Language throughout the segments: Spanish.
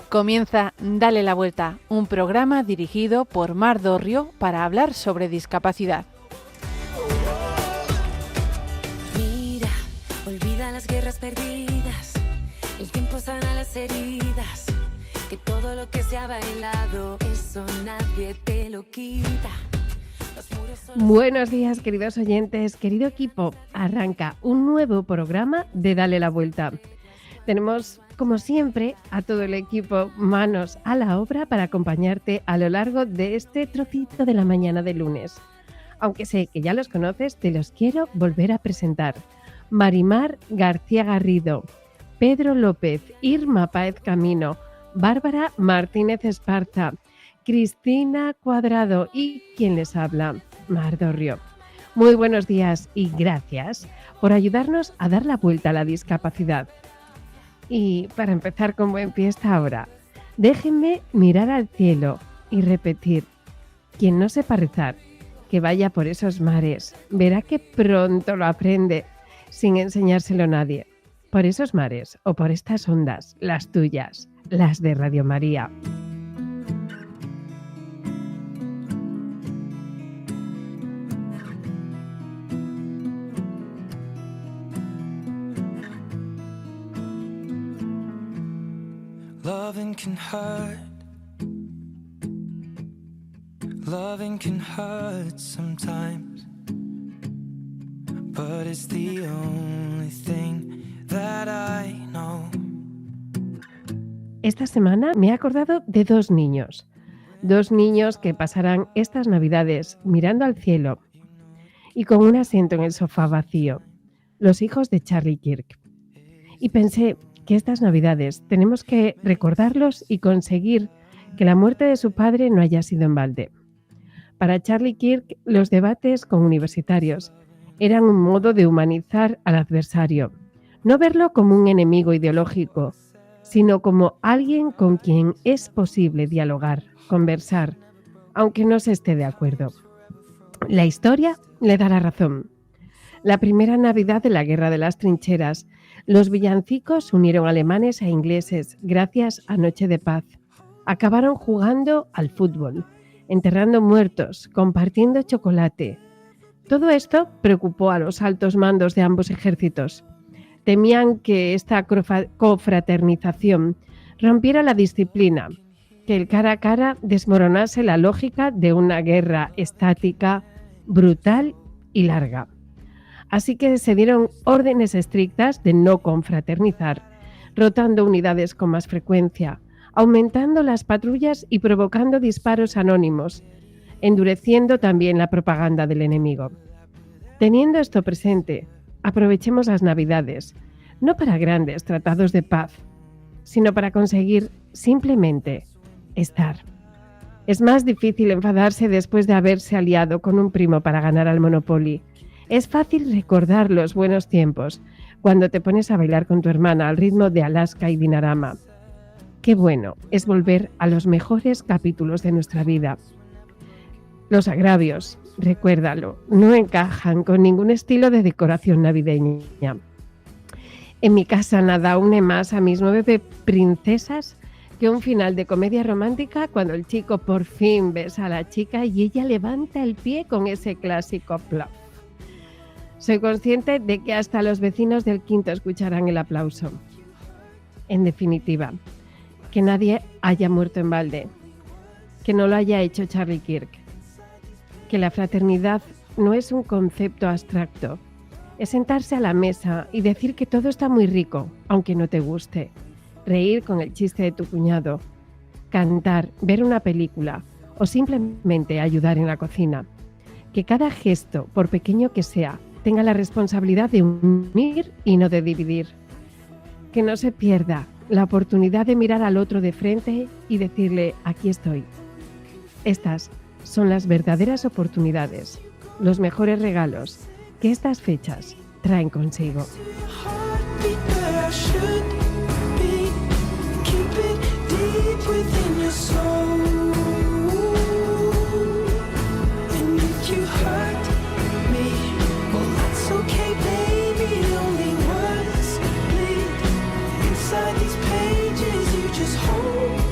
Comienza Dale la Vuelta, un programa dirigido por Mar Dorrio para hablar sobre discapacidad. Mira, olvida las guerras perdidas, el tiempo sana las heridas, que todo lo que se ha bailado, eso nadie te lo quita. Buenos días, queridos oyentes, querido equipo. Arranca un nuevo programa de Dale la Vuelta. Tenemos, como siempre, a todo el equipo manos a la obra para acompañarte a lo largo de este trocito de la mañana de lunes. Aunque sé que ya los conoces, te los quiero volver a presentar. Marimar García Garrido, Pedro López, Irma Páez Camino, Bárbara Martínez Esparza, Cristina Cuadrado y quien les habla, Mar Dorrio. Muy buenos días y gracias por ayudarnos a dar la vuelta a la discapacidad. Y para empezar con buen pie esta hora, déjenme mirar al cielo y repetir: quien no sepa rezar, que vaya por esos mares, verá que pronto lo aprende sin enseñárselo a nadie. Por esos mares o por estas ondas, las tuyas, las de Radio María. Loving can hurt sometimes, but it's the only thing that I know. Esta semana me he acordado de dos niños que pasarán estas Navidades mirando al cielo y con un asiento en el sofá vacío, los hijos de Charlie Kirk. Y pensé que estas Navidades tenemos que recordarlos y conseguir que la muerte de su padre no haya sido en balde. Para Charlie Kirk, los debates con universitarios eran un modo de humanizar al adversario, no verlo como un enemigo ideológico, sino como alguien con quien es posible dialogar, conversar, aunque no se esté de acuerdo. La historia le da la razón. La primera Navidad de la Guerra de las Trincheras, los villancicos unieron alemanes a ingleses gracias a Noche de Paz. Acabaron jugando al fútbol, enterrando muertos, compartiendo chocolate. Todo esto preocupó a los altos mandos de ambos ejércitos. Temían que esta confraternización rompiera la disciplina, que el cara a cara desmoronase la lógica de una guerra estática, brutal y larga. Así que se dieron órdenes estrictas de no confraternizar, rotando unidades con más frecuencia, aumentando las patrullas y provocando disparos anónimos, endureciendo también la propaganda del enemigo. Teniendo esto presente, aprovechemos las Navidades, no para grandes tratados de paz, sino para conseguir simplemente estar. Es más difícil enfadarse después de haberse aliado con un primo para ganar al Monopoly. Es fácil recordar los buenos tiempos cuando te pones a bailar con tu hermana al ritmo de Alaska y Dinarama. Qué bueno es volver a los mejores capítulos de nuestra vida. Los agravios, recuérdalo, no encajan con ningún estilo de decoración navideña. En mi casa nada une más a mis 9 princesas que un final de comedia romántica cuando el chico por fin besa a la chica y ella levanta el pie con ese clásico plop. Soy consciente de que hasta los vecinos del quinto escucharán el aplauso. En definitiva, que nadie haya muerto en balde, que no lo haya hecho Charlie Kirk, que la fraternidad no es un concepto abstracto, es sentarse a la mesa y decir que todo está muy rico, aunque no te guste, reír con el chiste de tu cuñado, cantar, ver una película o simplemente ayudar en la cocina. Que cada gesto, por pequeño que sea, tenga la responsabilidad de unir y no de dividir. Que no se pierda la oportunidad de mirar al otro de frente y decirle: aquí estoy. Estas son las verdaderas oportunidades, los mejores regalos que estas fechas traen consigo. Inside these pages you just hold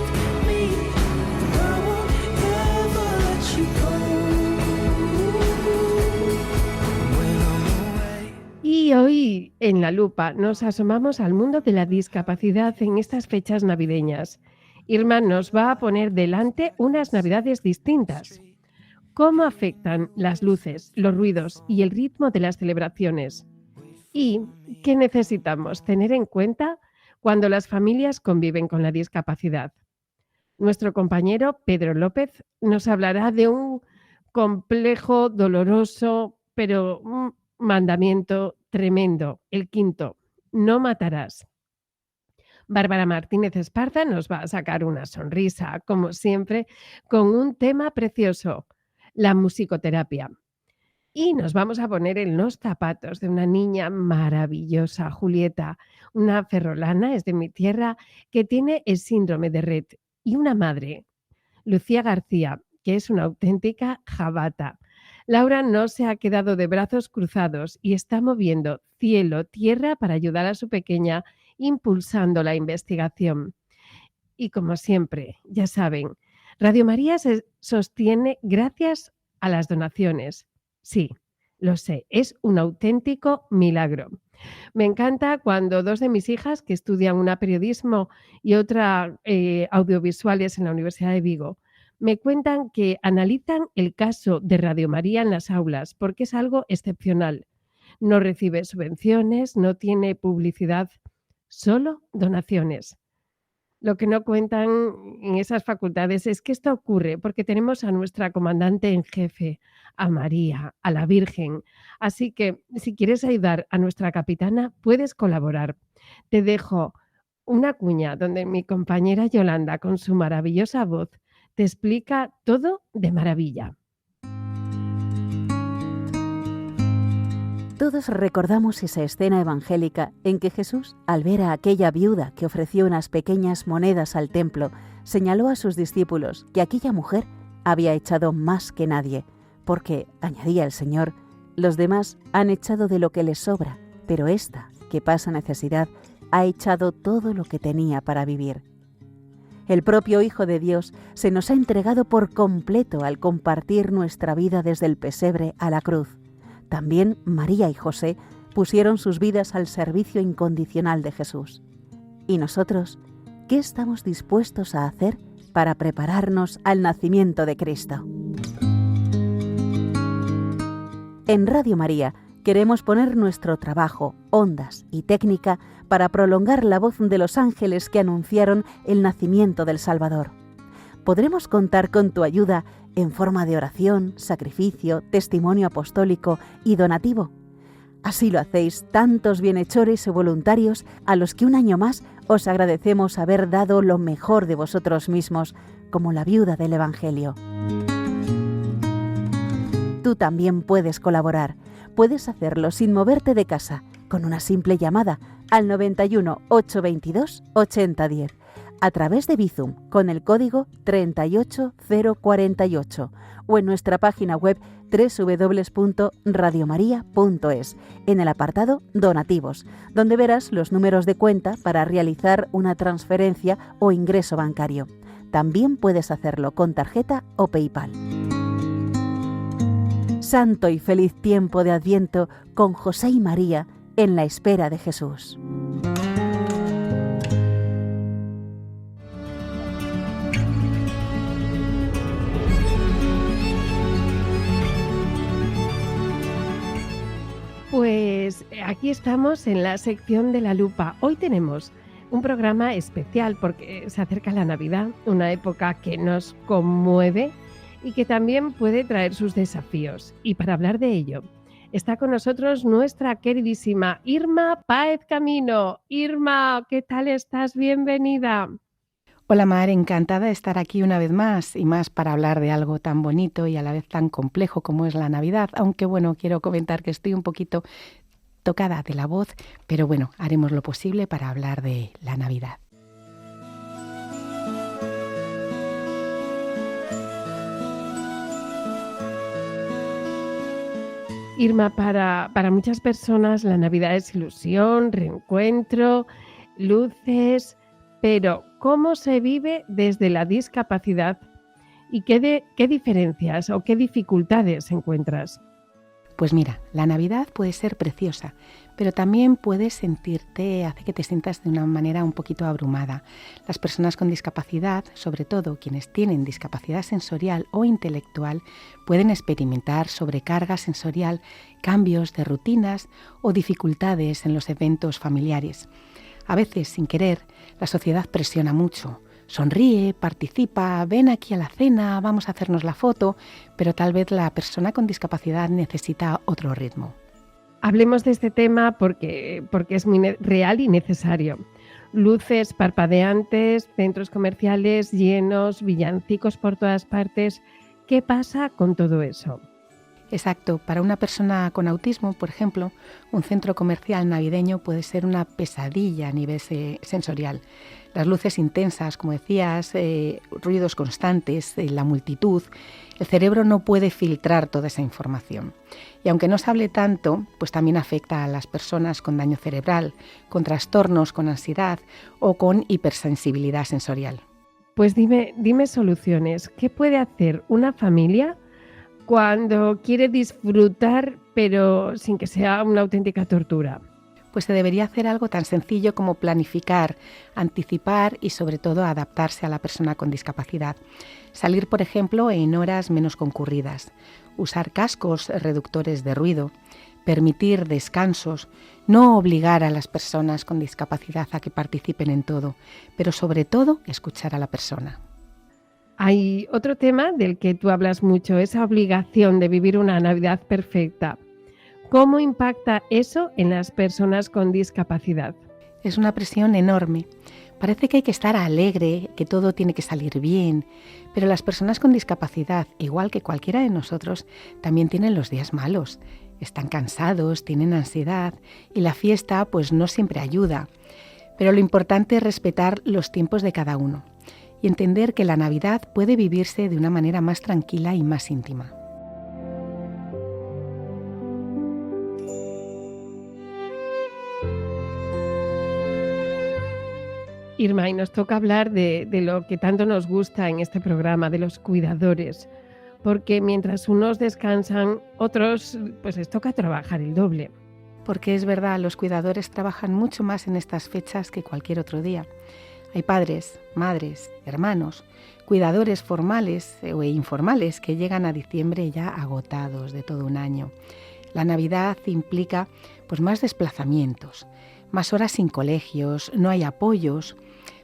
Y hoy en La Lupa nos asomamos al mundo de la discapacidad en estas fechas navideñas. Irma nos va a poner delante unas navidades distintas. ¿Cómo afectan las luces, los ruidos y el ritmo de las celebraciones? ¿Y qué necesitamos tener en cuenta cuando las familias conviven con la discapacidad? Nuestro compañero Pedro López nos hablará de un complejo, doloroso, pero un mandamiento tremendo, el quinto: no matarás. Bárbara Martínez Esparza nos va a sacar una sonrisa, como siempre, con un tema precioso, la musicoterapia. Y nos vamos a poner en los zapatos de una niña maravillosa, Julieta, una ferrolana, es de mi tierra, que tiene el síndrome de Rett, y una madre, Lucía García, que es una auténtica jabata. Laura no se ha quedado de brazos cruzados y está moviendo cielo, tierra para ayudar a su pequeña, impulsando la investigación. Y como siempre, ya saben, Radio María se sostiene gracias a las donaciones. Sí, lo sé, es un auténtico milagro. Me encanta cuando dos de mis hijas, que estudian una periodismo y otra audiovisuales en la Universidad de Vigo, me cuentan que analizan el caso de Radio María en las aulas porque es algo excepcional. No recibe subvenciones, no tiene publicidad, solo donaciones. Lo que no cuentan en esas facultades es que esto ocurre porque tenemos a nuestra comandante en jefe, a María, a la Virgen. Así que si quieres ayudar a nuestra capitana, puedes colaborar. Te dejo una cuña donde mi compañera Yolanda, con su maravillosa voz, te explica todo de maravilla. Todos recordamos esa escena evangélica en que Jesús, al ver a aquella viuda que ofreció unas pequeñas monedas al templo, señaló a sus discípulos que aquella mujer había echado más que nadie, porque, añadía el Señor, los demás han echado de lo que les sobra, pero esta, que pasa necesidad, ha echado todo lo que tenía para vivir. El propio Hijo de Dios se nos ha entregado por completo al compartir nuestra vida desde el pesebre a la cruz. También María y José pusieron sus vidas al servicio incondicional de Jesús. ¿Y nosotros qué estamos dispuestos a hacer para prepararnos al nacimiento de Cristo? En Radio María queremos poner nuestro trabajo, ondas y técnica para prolongar la voz de los ángeles que anunciaron el nacimiento del Salvador. Podremos contar con tu ayuda en forma de oración, sacrificio, testimonio apostólico y donativo. Así lo hacéis tantos bienhechores y voluntarios a los que un año más os agradecemos haber dado lo mejor de vosotros mismos, como la viuda del Evangelio. Tú también puedes colaborar. Puedes hacerlo sin moverte de casa, con una simple llamada al 91 822 8010, a través de Bizum con el código 38048 o en nuestra página web www.radiomaria.es en el apartado Donativos, donde verás los números de cuenta para realizar una transferencia o ingreso bancario. También puedes hacerlo con tarjeta o PayPal. Santo y feliz tiempo de Adviento con José y María en la espera de Jesús. Pues aquí estamos en la sección de La Lupa. Hoy tenemos un programa especial porque se acerca la Navidad, una época que nos conmueve y que también puede traer sus desafíos. Y para hablar de ello, está con nosotros nuestra queridísima Irma Páez Camino. Irma, ¿qué tal estás? Bienvenida. Hola Mar, encantada de estar aquí una vez más y más para hablar de algo tan bonito y a la vez tan complejo como es la Navidad, aunque bueno, quiero comentar que estoy un poquito tocada de la voz, pero bueno, haremos lo posible para hablar de la Navidad. Irma, para muchas personas la Navidad es ilusión, reencuentro, luces, pero ¿cómo se vive desde la discapacidad y qué diferencias o qué dificultades encuentras? Pues mira, la Navidad puede ser preciosa, pero también hace que te sientas de una manera un poquito abrumada. Las personas con discapacidad, sobre todo quienes tienen discapacidad sensorial o intelectual, pueden experimentar sobrecarga sensorial, cambios de rutinas o dificultades en los eventos familiares. A veces, sin querer, la sociedad presiona mucho. Sonríe, participa, ven aquí a la cena, vamos a hacernos la foto, pero tal vez la persona con discapacidad necesita otro ritmo. Hablemos de este tema porque es muy real y necesario. Luces parpadeantes, centros comerciales llenos, villancicos por todas partes. ¿Qué pasa con todo eso? Exacto, para una persona con autismo, por ejemplo, un centro comercial navideño puede ser una pesadilla a nivel sensorial. Las luces intensas, como decías, ruidos constantes, la multitud, el cerebro no puede filtrar toda esa información. Y aunque no se hable tanto, pues también afecta a las personas con daño cerebral, con trastornos, con ansiedad o con hipersensibilidad sensorial. Pues dime soluciones. ¿Qué puede hacer una familia cuando quiere disfrutar, pero sin que sea una auténtica tortura? Pues se debería hacer algo tan sencillo como planificar, anticipar y sobre todo adaptarse a la persona con discapacidad. Salir, por ejemplo, en horas menos concurridas, usar cascos reductores de ruido, permitir descansos, no obligar a las personas con discapacidad a que participen en todo, pero sobre todo escuchar a la persona. Hay otro tema del que tú hablas mucho, esa obligación de vivir una Navidad perfecta. ¿Cómo impacta eso en las personas con discapacidad? Es una presión enorme. Parece que hay que estar alegre, que todo tiene que salir bien, pero las personas con discapacidad, igual que cualquiera de nosotros, también tienen los días malos. Están cansados, tienen ansiedad y la fiesta pues no siempre ayuda. Pero lo importante es respetar los tiempos de cada uno y entender que la Navidad puede vivirse de una manera más tranquila y más íntima. Irma, y nos toca hablar de lo que tanto nos gusta en este programa, de los cuidadores, porque mientras unos descansan, otros pues les toca trabajar el doble. Porque es verdad, los cuidadores trabajan mucho más en estas fechas que cualquier otro día. Hay padres, madres, hermanos, cuidadores formales e informales que llegan a diciembre ya agotados de todo un año. La Navidad implica pues más desplazamientos, más horas sin colegios, no hay apoyos,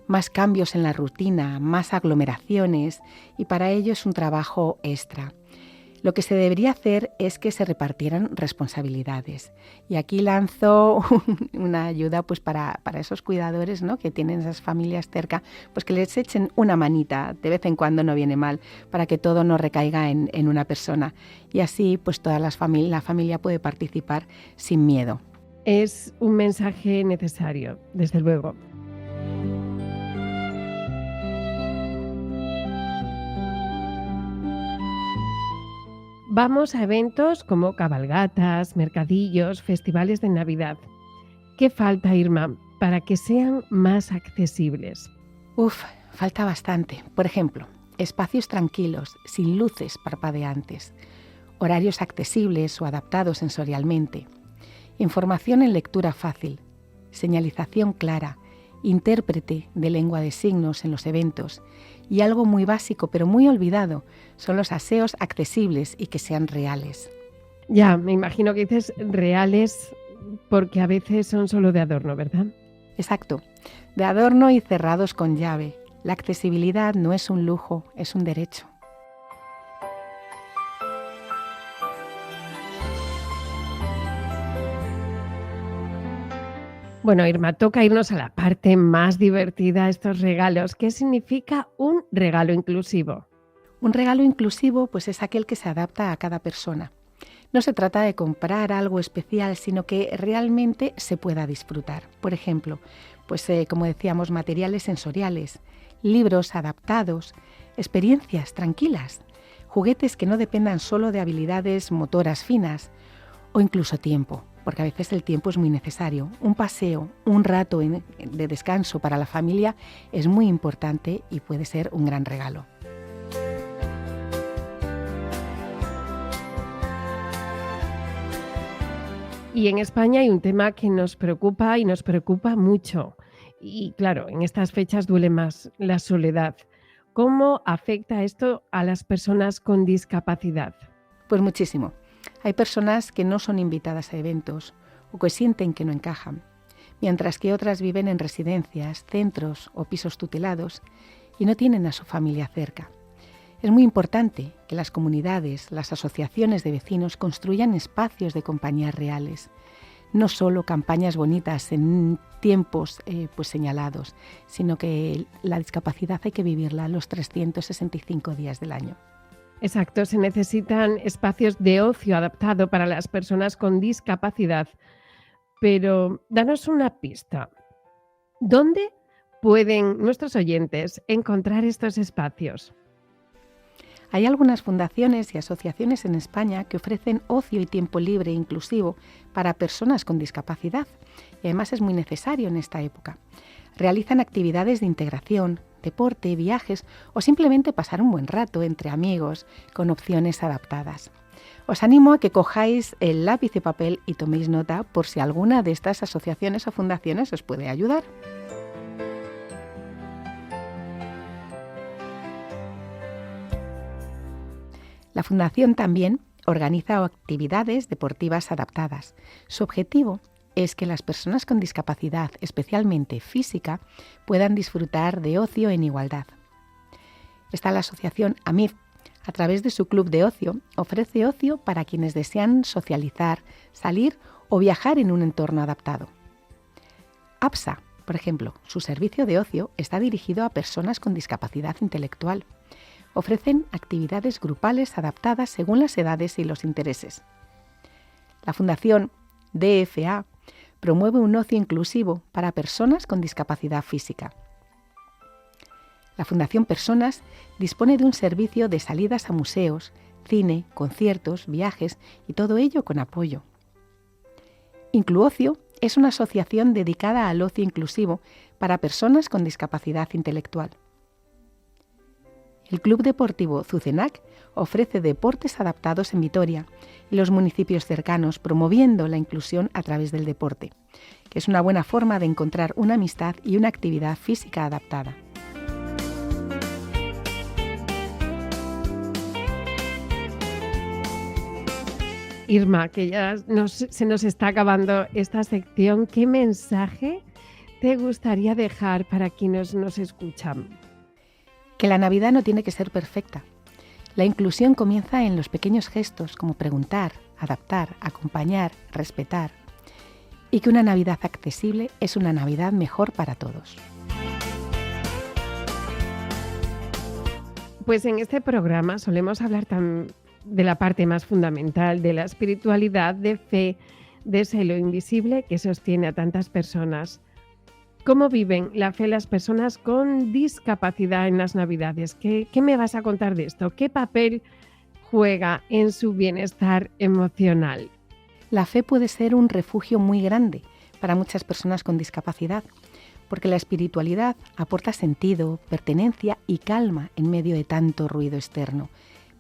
más cambios en la rutina, más aglomeraciones y para ello es un trabajo extra. Lo que se debería hacer es que se repartieran responsabilidades. Y aquí lanzo una ayuda pues para esos cuidadores, ¿no?, que tienen esas familias cerca, pues que les echen una manita, de vez en cuando no viene mal, para que todo no recaiga en una persona. Y así pues toda la familia puede participar sin miedo. Es un mensaje necesario, desde luego. Vamos a eventos como cabalgatas, mercadillos, festivales de Navidad. ¿Qué falta, Irma, para que sean más accesibles? Falta bastante. Por ejemplo, espacios tranquilos, sin luces parpadeantes, horarios accesibles o adaptados sensorialmente, información en lectura fácil, señalización clara, intérprete de lengua de signos en los eventos y algo muy básico pero muy olvidado son los aseos accesibles y que sean reales. Ya, me imagino que dices reales porque a veces son solo de adorno, ¿verdad? Exacto, de adorno y cerrados con llave. La accesibilidad no es un lujo, es un derecho. Bueno, Irma, toca irnos a la parte más divertida, estos regalos. ¿Qué significa un regalo inclusivo? Un regalo inclusivo pues es aquel que se adapta a cada persona. No se trata de comprar algo especial, sino que realmente se pueda disfrutar. Por ejemplo, pues como decíamos, materiales sensoriales, libros adaptados, experiencias tranquilas, juguetes que no dependan solo de habilidades motoras finas o incluso tiempo. Porque a veces el tiempo es muy necesario. Un paseo, un rato de descanso para la familia es muy importante y puede ser un gran regalo. Y en España hay un tema que nos preocupa y nos preocupa mucho. Y claro, en estas fechas duele más la soledad. ¿Cómo afecta esto a las personas con discapacidad? Pues muchísimo. Hay personas que no son invitadas a eventos o que sienten que no encajan, mientras que otras viven en residencias, centros o pisos tutelados y no tienen a su familia cerca. Es muy importante que las comunidades, las asociaciones de vecinos construyan espacios de compañía reales, no solo campañas bonitas en tiempos señalados, sino que la discapacidad hay que vivirla los 365 días del año. Exacto, se necesitan espacios de ocio adaptado para las personas con discapacidad. Pero danos una pista. ¿Dónde pueden nuestros oyentes encontrar estos espacios? Hay algunas fundaciones y asociaciones en España que ofrecen ocio y tiempo libre inclusivo para personas con discapacidad y además es muy necesario en esta época. Realizan actividades de integración, deporte, viajes o simplemente pasar un buen rato entre amigos con opciones adaptadas. Os animo a que cojáis el lápiz y papel y toméis nota por si alguna de estas asociaciones o fundaciones os puede ayudar. La Fundación también organiza actividades deportivas adaptadas. Su objetivo es que las personas con discapacidad, especialmente física, puedan disfrutar de ocio en igualdad. Está la asociación AMIF. A través de su club de ocio, ofrece ocio para quienes desean socializar, salir o viajar en un entorno adaptado. APSA, por ejemplo, su servicio de ocio está dirigido a personas con discapacidad intelectual. Ofrecen actividades grupales adaptadas según las edades y los intereses. La Fundación DFA promueve un ocio inclusivo para personas con discapacidad física. La Fundación Personas dispone de un servicio de salidas a museos, cine, conciertos, viajes y todo ello con apoyo. Incluocio es una asociación dedicada al ocio inclusivo para personas con discapacidad intelectual. El Club Deportivo Zucenac ofrece deportes adaptados en Vitoria y los municipios cercanos, promoviendo la inclusión a través del deporte, que es una buena forma de encontrar una amistad y una actividad física adaptada. Irma, que ya se nos está acabando esta sección, ¿qué mensaje te gustaría dejar para quienes nos escuchan? Que la Navidad no tiene que ser perfecta. La inclusión comienza en los pequeños gestos como preguntar, adaptar, acompañar, respetar. Y que una Navidad accesible es una Navidad mejor para todos. Pues en este programa solemos hablar de la parte más fundamental de la espiritualidad, de fe, de ese hilo invisible que sostiene a tantas personas. ¿Cómo viven la fe las personas con discapacidad en las Navidades? ¿Qué me vas a contar de esto? ¿Qué papel juega en su bienestar emocional? La fe puede ser un refugio muy grande para muchas personas con discapacidad, porque la espiritualidad aporta sentido, pertenencia y calma en medio de tanto ruido externo.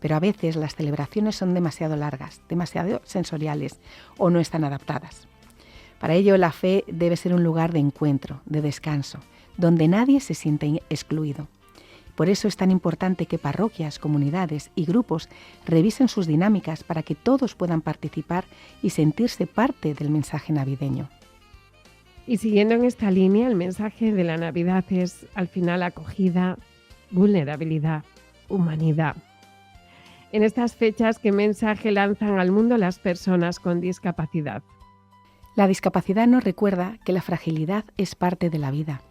Pero a veces las celebraciones son demasiado largas, demasiado sensoriales o no están adaptadas. Para ello, la fe debe ser un lugar de encuentro, de descanso, donde nadie se siente excluido. Por eso es tan importante que parroquias, comunidades y grupos revisen sus dinámicas para que todos puedan participar y sentirse parte del mensaje navideño. Y siguiendo en esta línea, el mensaje de la Navidad es, al final, acogida, vulnerabilidad, humanidad. En estas fechas, ¿qué mensaje lanzan al mundo las personas con discapacidad? La discapacidad nos recuerda que la fragilidad es parte de la vida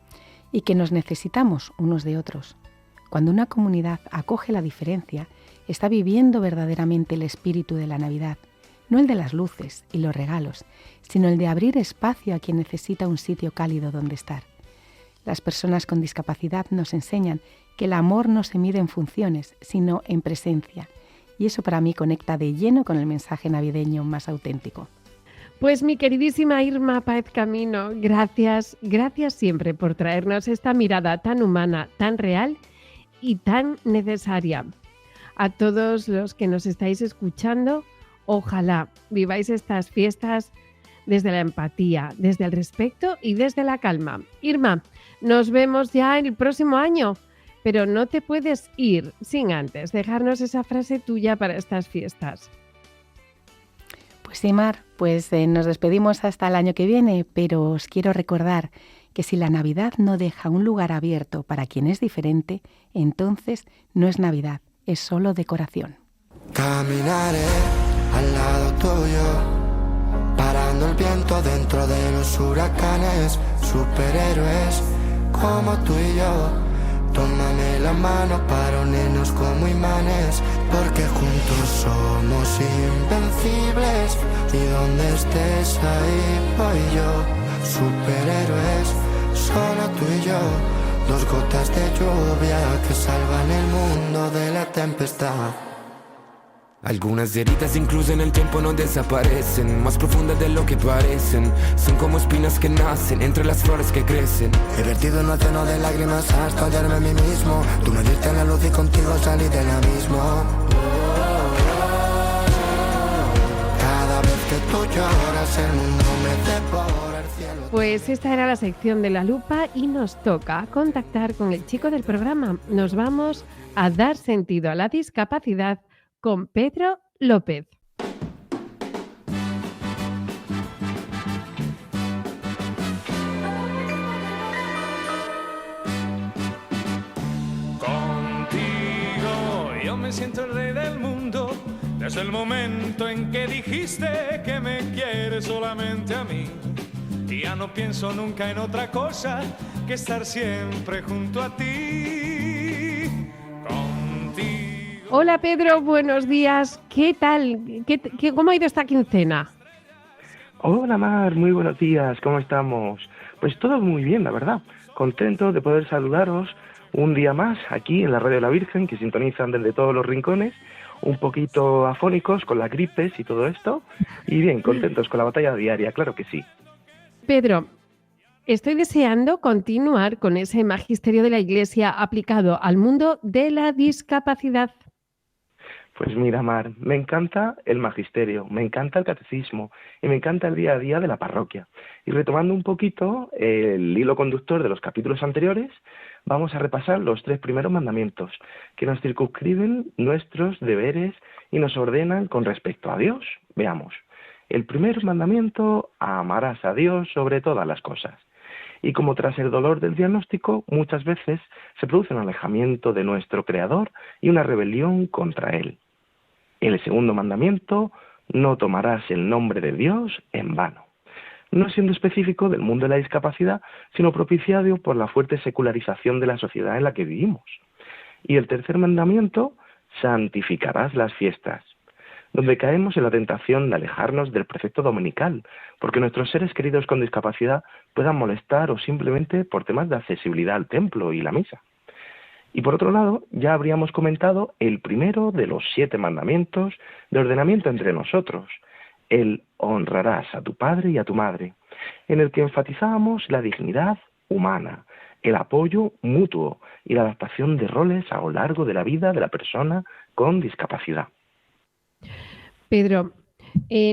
y que nos necesitamos unos de otros. Cuando una comunidad acoge la diferencia, está viviendo verdaderamente el espíritu de la Navidad, no el de las luces y los regalos, sino el de abrir espacio a quien necesita un sitio cálido donde estar. Las personas con discapacidad nos enseñan que el amor no se mide en funciones, sino en presencia, y eso para mí conecta de lleno con el mensaje navideño más auténtico. Pues mi queridísima Irma Páez Camino, gracias siempre por traernos esta mirada tan humana, tan real y tan necesaria. A todos los que nos estáis escuchando, ojalá viváis estas fiestas desde la empatía, desde el respeto y desde la calma. Irma, nos vemos ya el próximo año, pero no te puedes ir sin antes dejarnos esa frase tuya para estas fiestas. Pues sí, Mar, pues nos despedimos hasta el año que viene, pero os quiero recordar que si la Navidad no deja un lugar abierto para quien es diferente, entonces no es Navidad, es solo decoración. Caminaré al lado tuyo, parando el viento dentro de los huracanes, superhéroes como tú y yo. Tómame la mano para unirnos como imanes, porque juntos somos invencibles. Y donde estés ahí voy yo, superhéroes, solo tú y yo. Dos gotas de lluvia que salvan el mundo de la tempestad. Algunas heridas incluso en el tiempo no desaparecen, más profundas de lo que parecen. Son como espinas que nacen entre las flores que crecen. He vertido un océano de lágrimas hasta hallarme a mí mismo. Tú me diste la luz y contigo salí del abismo. Cada vez que tú lloras el mundo me devora el cielo. Pues esta era la sección de La Lupa y nos toca contactar con el chico del programa. Nos vamos a dar sentido a la discapacidad con Pedro López. Contigo yo me siento el rey del mundo, desde el momento en que dijiste que me quieres solamente a mí. Y ya no pienso nunca en otra cosa que estar siempre junto a ti. Contigo. Hola Pedro, buenos días. ¿Qué tal? ¿Cómo ha ido esta quincena? Hola Mar, muy buenos días, ¿cómo estamos? Pues todo muy bien, la verdad. Contento de poder saludaros un día más aquí en la Radio de la Virgen, que sintonizan desde todos los rincones, un poquito afónicos con las gripes y todo esto, y bien, contentos con la batalla diaria, claro que sí. Pedro, estoy deseando continuar con ese magisterio de la Iglesia aplicado al mundo de la discapacidad. Pues mira, Mar, me encanta el magisterio, me encanta el catecismo y me encanta el día a día de la parroquia. Y retomando un poquito el hilo conductor de los capítulos anteriores, vamos a repasar los 3 primeros mandamientos que nos circunscriben nuestros deberes y nos ordenan con respecto a Dios. Veamos. El primer mandamiento, amarás a Dios sobre todas las cosas. Y como tras el dolor del diagnóstico, muchas veces se produce un alejamiento de nuestro Creador y una rebelión contra Él. El segundo mandamiento, no tomarás el nombre de Dios en vano. No siendo específico del mundo de la discapacidad, sino propiciado por la fuerte secularización de la sociedad en la que vivimos. Y el tercer mandamiento, santificarás las fiestas, donde caemos en la tentación de alejarnos del precepto dominical, porque nuestros seres queridos con discapacidad puedan molestar o simplemente por temas de accesibilidad al templo y la misa. Y por otro lado, ya habríamos comentado el primero de los 7 mandamientos de ordenamiento entre nosotros, el honrarás a tu padre y a tu madre, en el que enfatizábamos la dignidad humana, el apoyo mutuo y la adaptación de roles a lo largo de la vida de la persona con discapacidad. Pedro,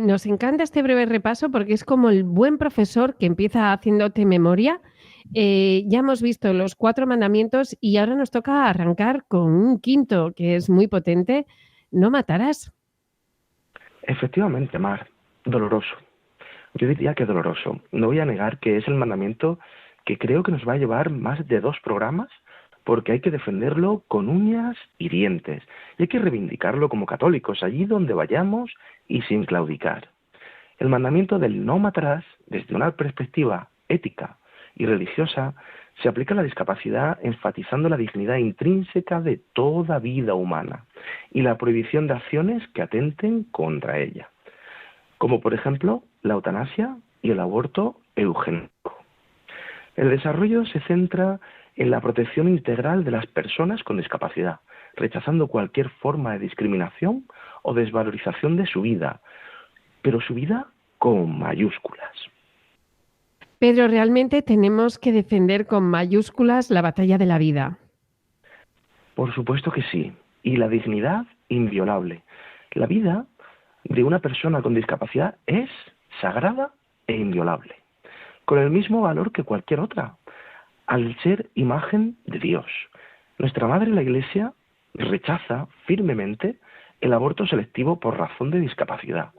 nos encanta este breve repaso porque es como el buen profesor que empieza haciéndote memoria. Ya hemos visto los 4 mandamientos y ahora nos toca arrancar con un quinto que es muy potente. No matarás. Efectivamente, Mar, doloroso. Yo diría que doloroso. No voy a negar que es el mandamiento que creo que nos va a llevar más de 2 programas, porque hay que defenderlo con uñas y dientes, y hay que reivindicarlo como católicos allí donde vayamos y sin claudicar. El mandamiento del no matarás, desde una perspectiva ética y religiosa, se aplica a la discapacidad enfatizando la dignidad intrínseca de toda vida humana y la prohibición de acciones que atenten contra ella, como por ejemplo la eutanasia y el aborto eugenésico. El desarrollo se centra en la protección integral de las personas con discapacidad, rechazando cualquier forma de discriminación o desvalorización de su vida, pero su vida con mayúsculas. Pedro, realmente tenemos que defender con mayúsculas la batalla de la vida. Por supuesto que sí, y la dignidad inviolable. La vida de una persona con discapacidad es sagrada e inviolable, con el mismo valor que cualquier otra, al ser imagen de Dios. Nuestra Madre la Iglesia rechaza firmemente el aborto selectivo por razón de discapacidad,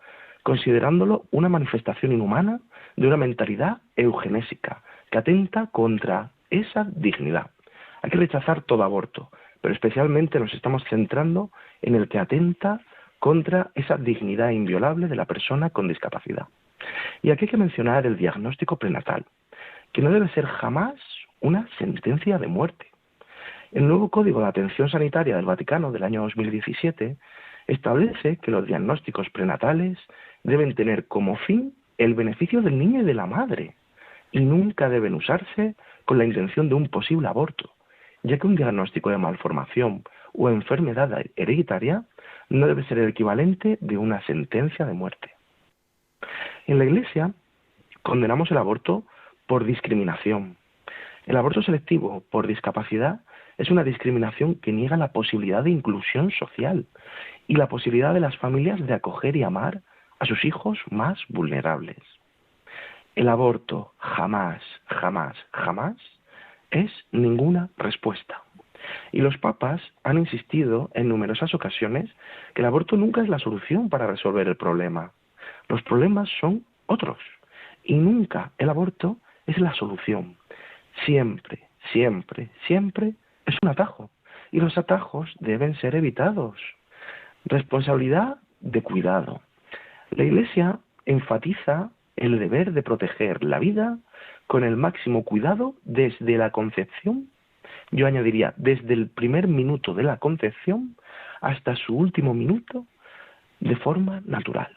considerándolo una manifestación inhumana de una mentalidad eugenésica que atenta contra esa dignidad. Hay que rechazar todo aborto, pero especialmente nos estamos centrando en el que atenta contra esa dignidad inviolable de la persona con discapacidad. Y aquí hay que mencionar el diagnóstico prenatal, que no debe ser jamás una sentencia de muerte. El nuevo Código de Atención Sanitaria del Vaticano del año 2017 establece que los diagnósticos prenatales deben tener como fin el beneficio del niño y de la madre, y nunca deben usarse con la intención de un posible aborto, ya que un diagnóstico de malformación o enfermedad hereditaria no debe ser el equivalente de una sentencia de muerte. En la Iglesia condenamos el aborto por discriminación. El aborto selectivo por discapacidad es una discriminación que niega la posibilidad de inclusión social y la posibilidad de las familias de acoger y amar a sus hijos más vulnerables. El aborto jamás, jamás, jamás es ninguna respuesta. Y los papas han insistido en numerosas ocasiones que el aborto nunca es la solución para resolver el problema. Los problemas son otros y nunca el aborto es la solución. Siempre, siempre, siempre es un atajo y los atajos deben ser evitados. Responsabilidad de cuidado. La Iglesia enfatiza el deber de proteger la vida con el máximo cuidado desde la concepción, yo añadiría desde el primer minuto de la concepción hasta su último minuto de forma natural,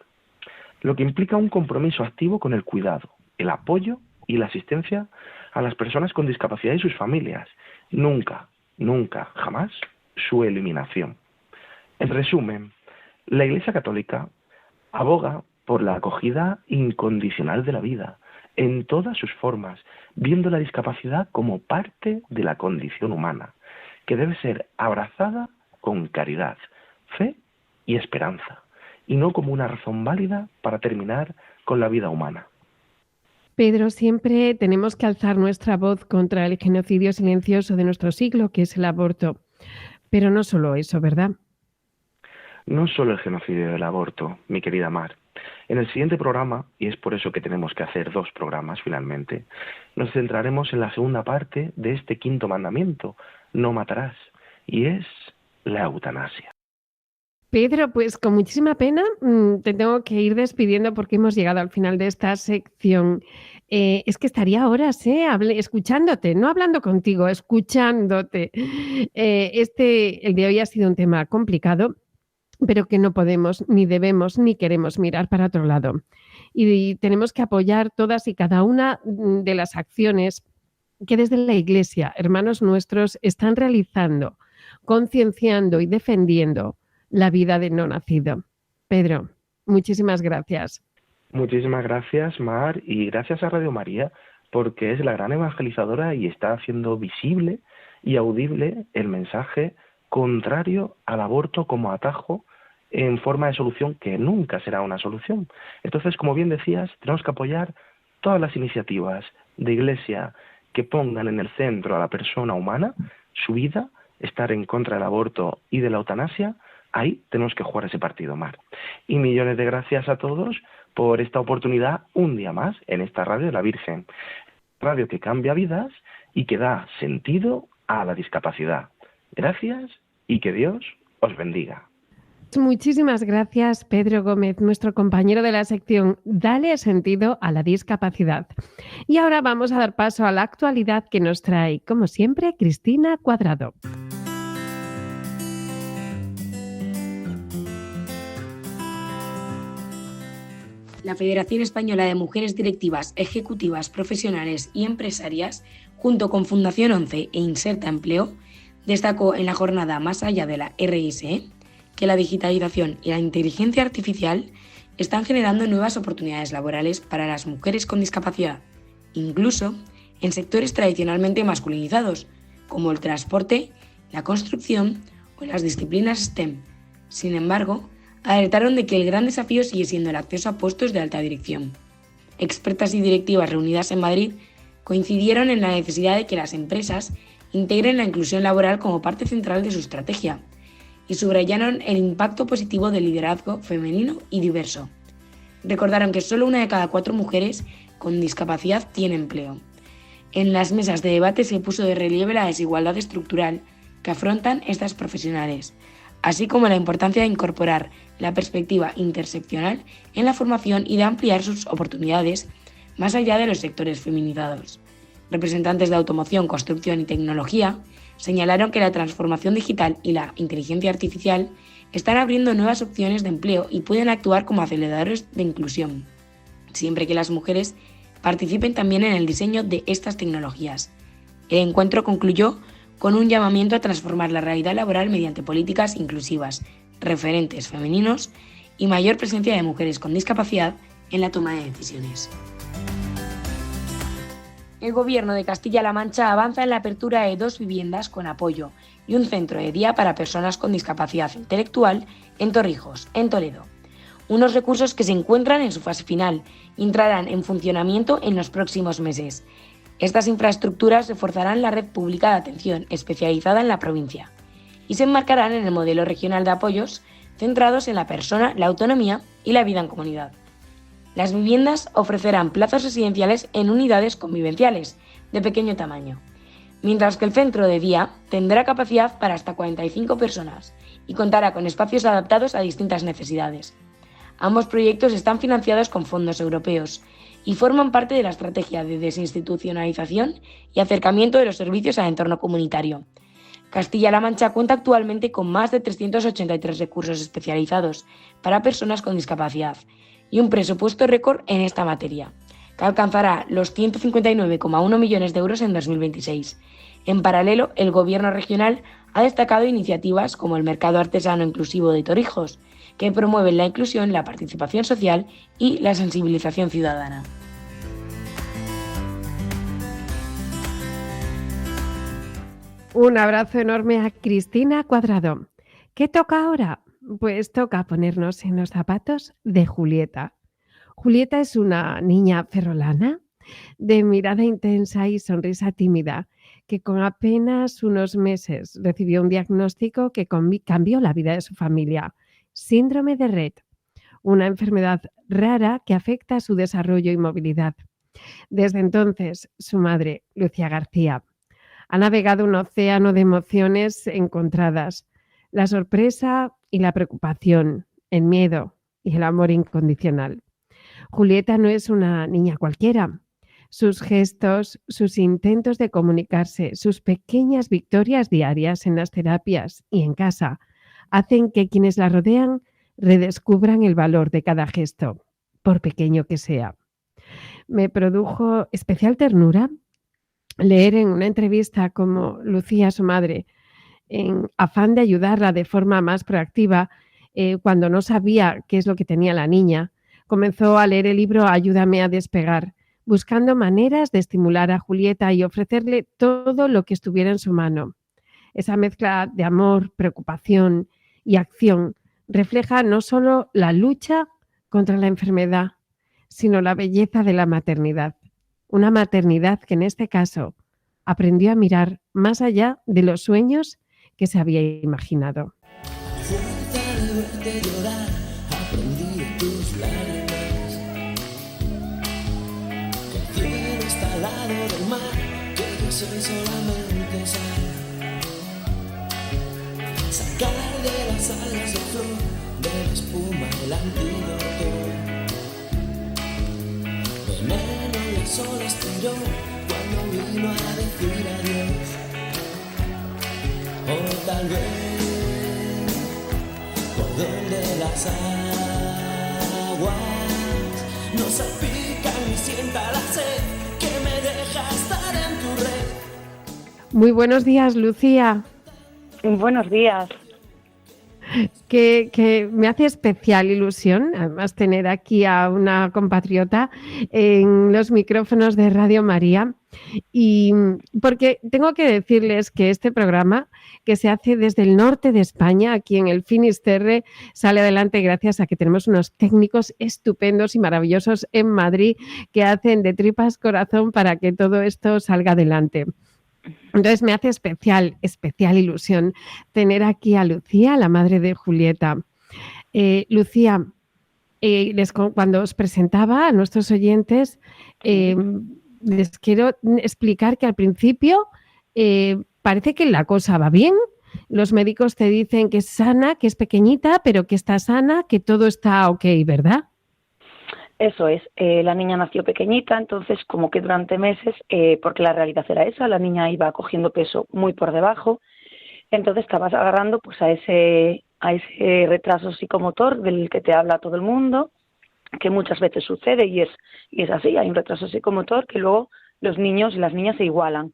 lo que implica un compromiso activo con el cuidado, el apoyo y la asistencia a las personas con discapacidad y sus familias. Nunca, nunca, jamás su eliminación. En resumen, la Iglesia Católica aboga por la acogida incondicional de la vida, en todas sus formas, viendo la discapacidad como parte de la condición humana, que debe ser abrazada con caridad, fe y esperanza, y no como una razón válida para terminar con la vida humana. Pedro, siempre tenemos que alzar nuestra voz contra el genocidio silencioso de nuestro siglo, que es el aborto. Pero no solo eso, ¿verdad? No solo el genocidio del aborto, mi querida Mar. En el siguiente programa, y es por eso que tenemos que hacer 2 programas finalmente, nos centraremos en la segunda parte de este 5.º mandamiento, no matarás, y es la eutanasia. Pedro, pues con muchísima pena te tengo que ir despidiendo porque hemos llegado al final de esta sección. Es que estaría horas escuchándote, no hablando contigo, escuchándote. El de hoy ha sido un tema complicado, pero que no podemos, ni debemos, ni queremos mirar para otro lado. Y tenemos que apoyar todas y cada una de las acciones que desde la Iglesia, hermanos nuestros, están realizando, concienciando y defendiendo la vida del no nacido. Pedro, muchísimas gracias. Muchísimas gracias, Mar, y gracias a Radio María, porque es la gran evangelizadora y está haciendo visible y audible el mensaje contrario al aborto como atajo en forma de solución que nunca será una solución. Entonces, como bien decías, tenemos que apoyar todas las iniciativas de Iglesia que pongan en el centro a la persona humana, su vida, estar en contra del aborto y de la eutanasia. Ahí tenemos que jugar ese partido, Mar. Y millones de gracias a todos por esta oportunidad un día más en esta radio de la Virgen. Radio que cambia vidas y que da sentido a la discapacidad. Gracias y que Dios os bendiga. Muchísimas gracias, Pedro Gómez, nuestro compañero de la sección Dale sentido a la discapacidad. Y ahora vamos a dar paso a la actualidad que nos trae, como siempre, Cristina Cuadrado. La Federación Española de Mujeres Directivas, Ejecutivas, Profesionales y Empresarias, junto con Fundación 11 e Inserta Empleo, destacó en la jornada Más allá de la RSE que la digitalización y la inteligencia artificial están generando nuevas oportunidades laborales para las mujeres con discapacidad, incluso en sectores tradicionalmente masculinizados, como el transporte, la construcción o las disciplinas STEM. Sin embargo, alertaron de que el gran desafío sigue siendo el acceso a puestos de alta dirección. expertas y directivas reunidas en Madrid coincidieron en la necesidad de que las empresas integren la inclusión laboral como parte central de su estrategia y subrayaron el impacto positivo del liderazgo femenino y diverso. Recordaron que solo 1 de cada 4 mujeres con discapacidad tiene empleo. En las mesas de debate se puso de relieve la desigualdad estructural que afrontan estas profesionales, así como la importancia de incorporar la perspectiva interseccional en la formación y de ampliar sus oportunidades más allá de los sectores feminizados. Representantes de automoción, construcción y tecnología señalaron que la transformación digital y la inteligencia artificial están abriendo nuevas opciones de empleo y pueden actuar como aceleradores de inclusión, siempre que las mujeres participen también en el diseño de estas tecnologías. El encuentro concluyó con un llamamiento a transformar la realidad laboral mediante políticas inclusivas, referentes femeninos y mayor presencia de mujeres con discapacidad en la toma de decisiones. El Gobierno de Castilla-La Mancha avanza en la apertura de 2 viviendas con apoyo y un centro de día para personas con discapacidad intelectual en Torrijos, en Toledo. Unos recursos que se encuentran en su fase final y entrarán en funcionamiento en los próximos meses. Estas infraestructuras reforzarán la red pública de atención especializada en la provincia y se enmarcarán en el modelo regional de apoyos centrados en la persona, la autonomía y la vida en comunidad. Las viviendas ofrecerán plazas residenciales en unidades convivenciales de pequeño tamaño, mientras que el centro de día tendrá capacidad para hasta 45 personas y contará con espacios adaptados a distintas necesidades. Ambos proyectos están financiados con fondos europeos y forman parte de la estrategia de desinstitucionalización y acercamiento de los servicios al entorno comunitario. Castilla-La Mancha cuenta actualmente con más de 383 recursos especializados para personas con discapacidad y un presupuesto récord en esta materia, que alcanzará los 159,1 millones de euros en 2026. En paralelo, el Gobierno regional ha destacado iniciativas como el Mercado Artesano Inclusivo de Torrijos, que promueven la inclusión, la participación social y la sensibilización ciudadana. Un abrazo enorme a Cristina Cuadrado. ¿Qué toca ahora? Pues toca ponernos en los zapatos de Julieta. Julieta es una niña ferrolana, de mirada intensa y sonrisa tímida, que con apenas unos meses recibió un diagnóstico que cambió la vida de su familia: síndrome de Rett, una enfermedad rara que afecta a su desarrollo y movilidad. Desde entonces, su madre, Lucía García, ha navegado un océano de emociones encontradas: la sorpresa y la preocupación, el miedo y el amor incondicional. Julieta no es una niña cualquiera. Sus gestos, sus intentos de comunicarse, sus pequeñas victorias diarias en las terapias y en casa hacen que quienes la rodean redescubran el valor de cada gesto, por pequeño que sea. Me produjo especial ternura leer en una entrevista cómo Lucía, su madre, en afán de ayudarla de forma más proactiva, cuando no sabía qué es lo que tenía la niña, comenzó a leer el libro Ayúdame a despegar, buscando maneras de estimular a Julieta y ofrecerle todo lo que estuviera en su mano. Esa mezcla de amor, preocupación y acción refleja no solo la lucha contra la enfermedad, sino la belleza de la maternidad. Una maternidad que en este caso aprendió a mirar más allá de los sueños que se había imaginado. Soy solamente sal, sacar de las alas de flor, de la espuma el antídoto. Veneno las olas tiró cuando vino a decir adiós. O tal vez por donde las aguas no salpican y sienta la sed que me deja estar en tu red. Muy buenos días, Lucía. Buenos días. Que me hace especial ilusión, además, tener aquí a una compatriota en los micrófonos de Radio María. Y porque tengo que decirles que este programa, que se hace desde el norte de España, aquí en el Finisterre, sale adelante gracias a que tenemos unos técnicos estupendos y maravillosos en Madrid que hacen de tripas corazón para que todo esto salga adelante. Entonces me hace especial ilusión tener aquí a Lucía, la madre de Julieta. Lucía, cuando os presentaba a nuestros oyentes, les quiero explicar que al principio parece que la cosa va bien. Los médicos te dicen que es sana, que es pequeñita, pero que está sana, que todo está ok, ¿verdad? Eso es, la niña nació pequeñita, entonces como que durante meses, porque la realidad era esa, la niña iba cogiendo peso muy por debajo, entonces estabas agarrando pues a ese retraso psicomotor del que te habla todo el mundo, que muchas veces sucede y es así, hay un retraso psicomotor que luego los niños y las niñas se igualan.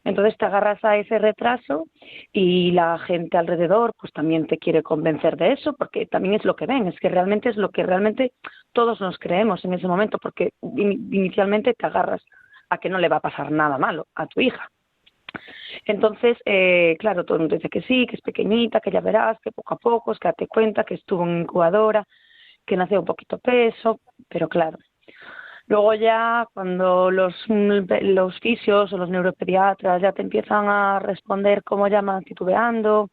Entonces te agarras a ese retraso y la gente alrededor pues también te quiere convencer de eso, porque también es lo que ven, es que realmente es lo que realmente todos nos creemos en ese momento, porque inicialmente te agarras a que no le va a pasar nada malo a tu hija. Entonces, claro, todo el mundo dice que sí, que es pequeñita, que ya verás, que poco a poco, es que date cuenta que estuvo en incubadora, que nació un poquito peso, pero claro. Luego ya cuando los fisios o los neuropediatras ya te empiezan a responder cómo llaman titubeando,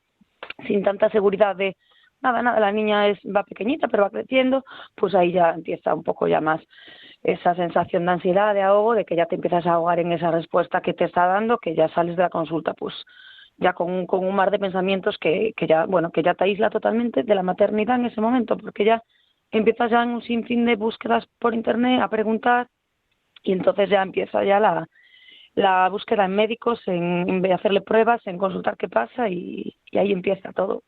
sin tanta seguridad de nada, la niña va pequeñita pero va creciendo, pues ahí ya empieza un poco ya más esa sensación de ansiedad, de ahogo, de que ya te empiezas a ahogar en esa respuesta que te está dando, que ya sales de la consulta pues ya con un mar de pensamientos que ya te aísla totalmente de la maternidad en ese momento, porque ya empiezas ya en un sinfín de búsquedas por internet a preguntar y entonces ya empieza ya la búsqueda en médicos, en vez de hacerle pruebas, en consultar qué pasa y ahí empieza todo.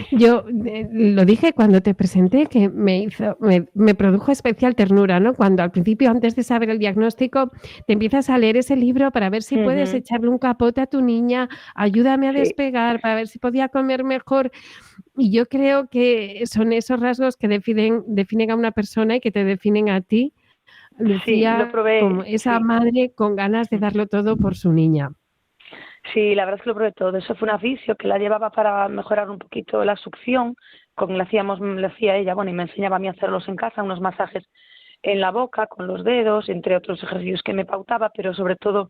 Yo lo dije cuando te presenté que me produjo especial ternura, ¿no? Cuando al principio, antes de saber el diagnóstico, te empiezas a leer ese libro para ver si puedes echarle un capote a tu niña, ayúdame a despegar, para ver si podía comer mejor. Y yo creo que son esos rasgos que definen a una persona y que te definen a ti, Lucía, lo probé, como esa madre con ganas de darlo todo por su niña. Sí, la verdad es que lo probé todo. Eso fue una fisio que la llevaba para mejorar un poquito la succión. Le hacía ella, y me enseñaba a mí a hacerlos en casa, unos masajes en la boca, con los dedos, entre otros ejercicios que me pautaba, pero sobre todo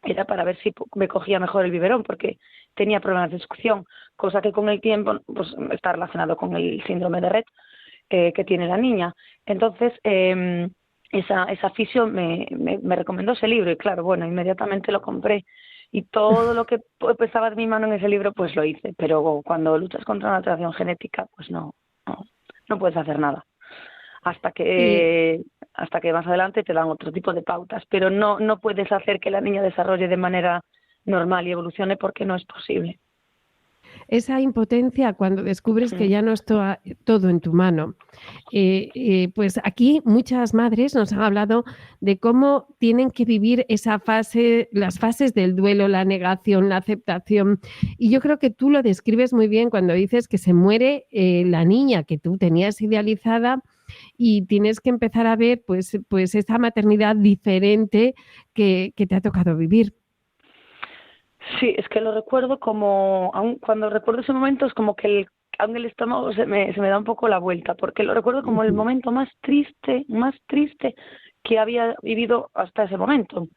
era para ver si me cogía mejor el biberón, porque tenía problemas de succión, cosa que con el tiempo pues está relacionado con el síndrome de Rett que tiene la niña. Entonces, esa fisio me recomendó ese libro y claro, inmediatamente lo compré. Y todo lo que pesaba de mi mano en ese libro, pues lo hice. Pero cuando luchas contra una alteración genética, pues no puedes hacer nada. Hasta que más adelante te dan otro tipo de pautas. Pero no puedes hacer que la niña desarrolle de manera normal y evolucione porque no es posible. Esa impotencia cuando descubres que ya no está todo en tu mano. Pues aquí muchas madres nos han hablado de cómo tienen que vivir esa fase, las fases del duelo, la negación, la aceptación. Y yo creo que tú lo describes muy bien cuando dices que se muere la niña que tú tenías idealizada y tienes que empezar a ver pues esa maternidad diferente que te ha tocado vivir. Sí, es que lo recuerdo como, aun cuando recuerdo ese momento es como que aún el estómago se me da un poco la vuelta, porque lo recuerdo como el momento más triste que había vivido hasta ese momento.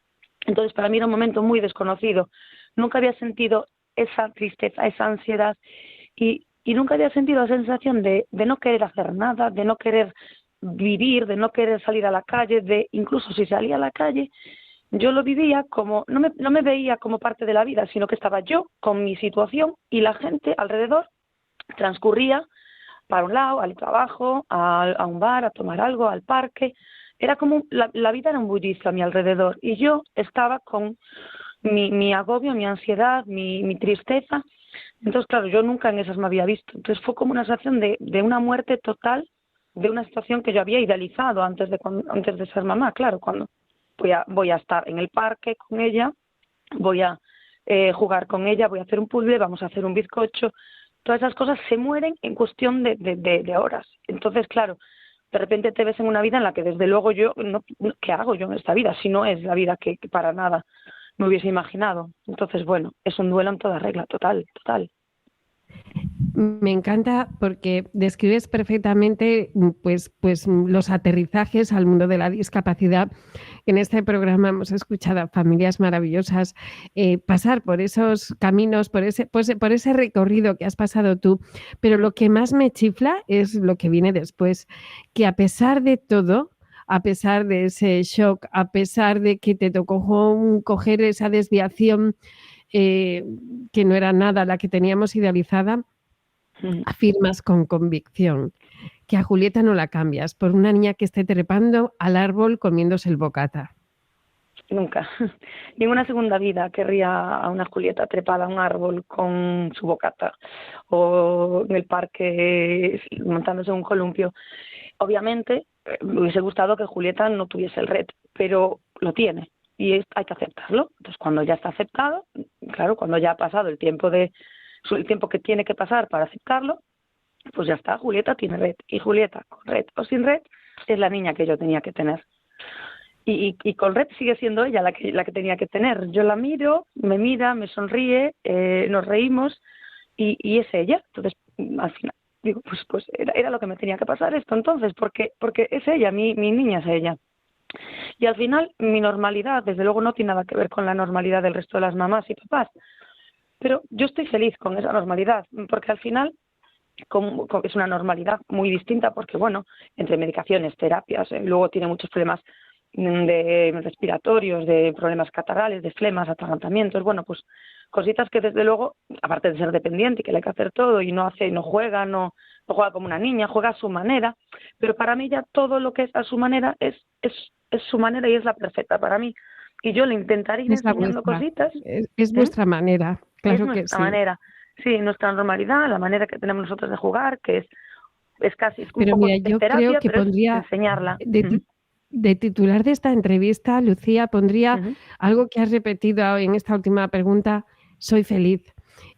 Entonces para mí era un momento muy desconocido. Nunca había sentido esa tristeza, esa ansiedad y nunca había sentido la sensación de no querer hacer nada, de no querer vivir, de no querer salir a la calle, de incluso si salía a la calle yo lo vivía como, no me veía como parte de la vida, sino que estaba yo con mi situación y la gente alrededor transcurría para un lado, al trabajo, a un bar, a tomar algo, al parque. Era como, la vida era un bullicio a mi alrededor y yo estaba con mi agobio, mi ansiedad, mi tristeza. Entonces, claro, yo nunca en esas me había visto. Entonces fue como una sensación de una muerte total de una situación que yo había idealizado antes de ser mamá, claro, cuando voy a estar en el parque con ella, voy a jugar con ella, voy a hacer un puzzle, vamos a hacer un bizcocho. Todas esas cosas se mueren en cuestión de horas. Entonces, claro, de repente te ves en una vida en la que desde luego yo, ¿qué hago yo en esta vida? Si no es la vida que para nada me hubiese imaginado. Entonces, bueno, es un duelo en toda regla, total. Me encanta porque describes perfectamente pues los aterrizajes al mundo de la discapacidad. En este programa hemos escuchado a familias maravillosas pasar por esos caminos, por ese recorrido que has pasado tú, pero lo que más me chifla es lo que viene después, que a pesar de todo, a pesar de ese shock, a pesar de que te tocó coger esa desviación que no era nada la que teníamos idealizada, afirmas con convicción que a Julieta no la cambias por una niña que esté trepando al árbol comiéndose el bocata. Nunca. Ninguna segunda vida querría a una Julieta trepada a un árbol con su bocata o en el parque montándose en un columpio. Obviamente me hubiese gustado que Julieta no tuviese el red, pero lo tiene y hay que aceptarlo. Entonces, cuando ya está aceptado, claro, cuando ya ha pasado el tiempo que tiene que pasar para aceptarlo, pues ya está, Julieta tiene red. Y Julieta, con red o sin red, es la niña que yo tenía que tener. Y con red sigue siendo ella la que tenía que tener. Yo la miro, me mira, me sonríe, nos reímos y es ella. Entonces, al final, digo, pues era lo que me tenía que pasar esto entonces, porque es ella, mi niña es ella. Y al final, mi normalidad, desde luego, no tiene nada que ver con la normalidad del resto de las mamás y papás. Pero yo estoy feliz con esa normalidad, porque al final es una normalidad muy distinta, porque bueno, entre medicaciones, terapias, luego tiene muchos problemas de respiratorios, de problemas catarrales, de flemas, atragantamientos, bueno, pues cositas que desde luego, aparte de ser dependiente y que le hay que hacer todo y no juega como una niña, juega a su manera, pero para mí ya todo lo que es a su manera es su manera y es la perfecta para mí. Y yo le intentaré ir enseñando cositas. Es vuestra manera, claro que sí. Es nuestra manera, sí, nuestra normalidad, la manera que tenemos nosotros de jugar, que es casi un pero poco mira, de yo terapia, creo que pero pondría enseñarla. De titular de esta entrevista, Lucía, pondría algo que has repetido en esta última pregunta: soy feliz.